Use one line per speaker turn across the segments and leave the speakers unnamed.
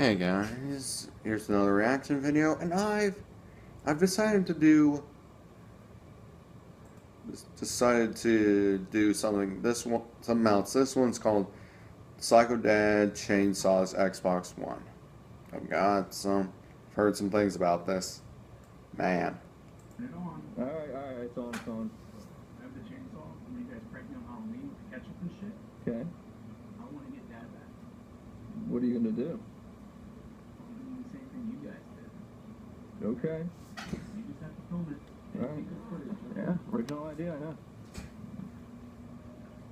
Hey guys, here's another reaction video, and I've decided to do something. Something else. This one's called Psycho Dad Chainsaws Xbox One. I've heard some things about this. Man.
Turn it on.
Alright, it's on.
I have the chainsaw. When you guys prank me on Halloween with the ketchup and shit,
Okay.
I want to get Dad back.
What are you gonna do?
I'm doing the same thing you guys did.
Okay.
You just have to film it. And
Alright.
take the footage.
Yeah, original idea, I know.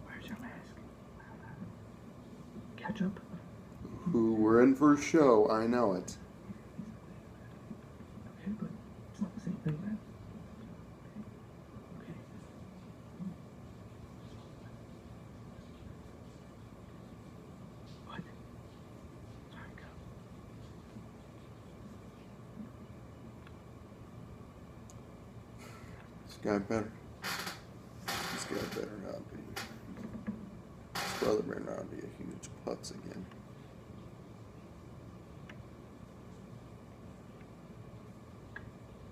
Where's your mask? Ketchup?
Ooh, we're in for a show, I know it.
Okay, but it's not the same thing, man. Okay. What? Sorry, go.
This guy better not be. His brother better not be a huge putz again.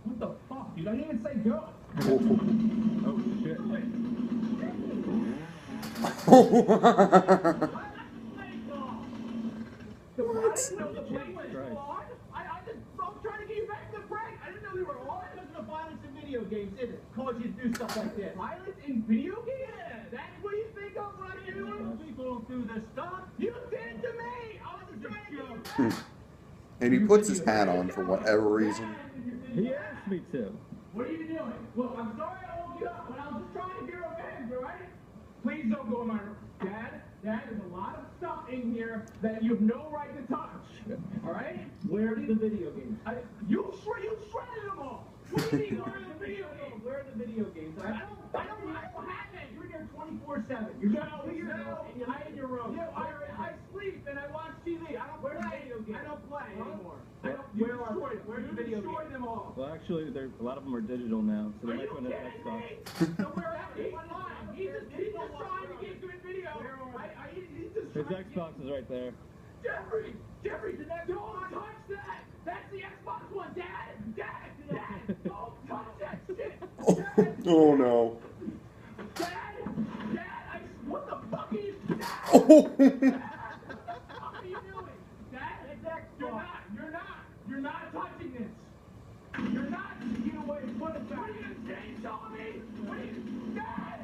What the fuck, dude? I didn't even say go.
Oh shit.
What?
I'm trying to get you back to the prank. I didn't know they were all because of the violence in video games, is it? Cause you do stuff like this. Violence in video games? Yeah, that's what you think of when I do. People don't do this stuff. You did it to me. I was trying to get you back.
And he puts his hat on for whatever reason.
He asked me to.
What are you doing? Look, I'm sorry I woke you up, but I was just trying to get revenge, alright? Please don't go in my room. Dad, there's a lot of stuff in here that you have no right to touch. Alright? Where are the video games? You shredded them all! What do you mean, where are the video games? Where are the video games? I don't have it! You're in here 24/7. You're in your room. Yeah, I sleep and I watch TV. I don't play video games. I don't play anymore. Where are the video games? Destroy them all.
Well, actually, a lot of them are digital now, so they might go into Xbox.
So where are they? He's just trying to get good video.
His Xbox is right there.
Jeffrey, don't touch that. That's the Xbox One, Dad, don't touch that shit.
Oh no.
Dad, what the fuck are you?
Oh.
What the fuck are you doing? Dad, you're not touching this. You're not. Get away. What are you gonna chainsaw me? What are you, Dad?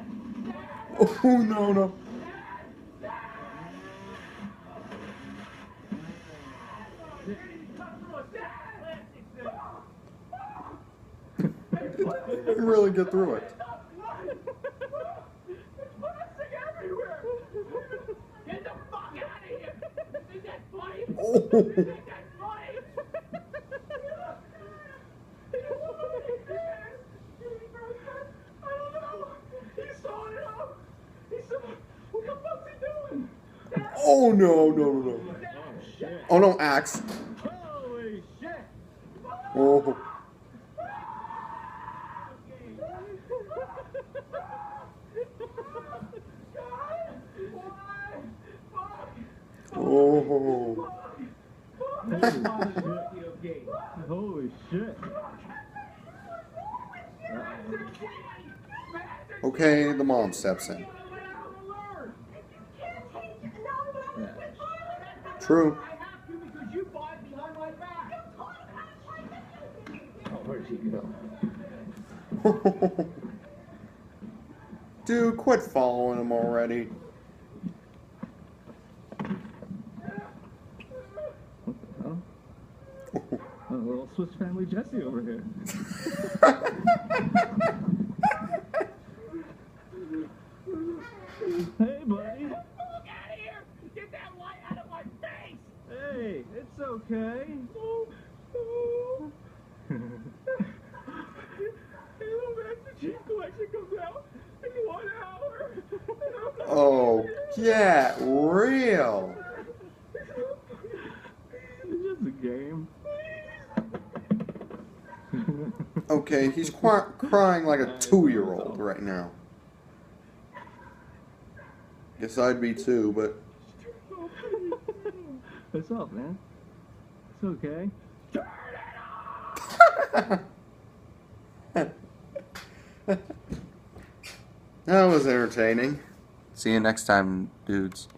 Oh no. He can really get through it.
Get the fuck out of here! Is that funny?
Oh.
Is that funny? I don't know. He's sawing it up. What the fuck's he doing?
Oh no.
Oh shit.
Oh no, axe.
Holy shit.
Oh. Oh.
Holy shit.
Okay, the mom steps in. True.
Where'd she go?
Dude, quit following him already.
What the hell? A little Swiss Family Jesse over here. Hey, buddy.
Get the fuck out of here! Get that light out of my face!
Hey, it's okay.
Little Master Chief Collection comes out in 1 hour.
Oh, get real.
It's just a game.
Okay, he's crying like a 2-year-old right now. Guess I'd be too, but
What's up, man? okay.
Turn it off!
That was entertaining. See you next time, dudes.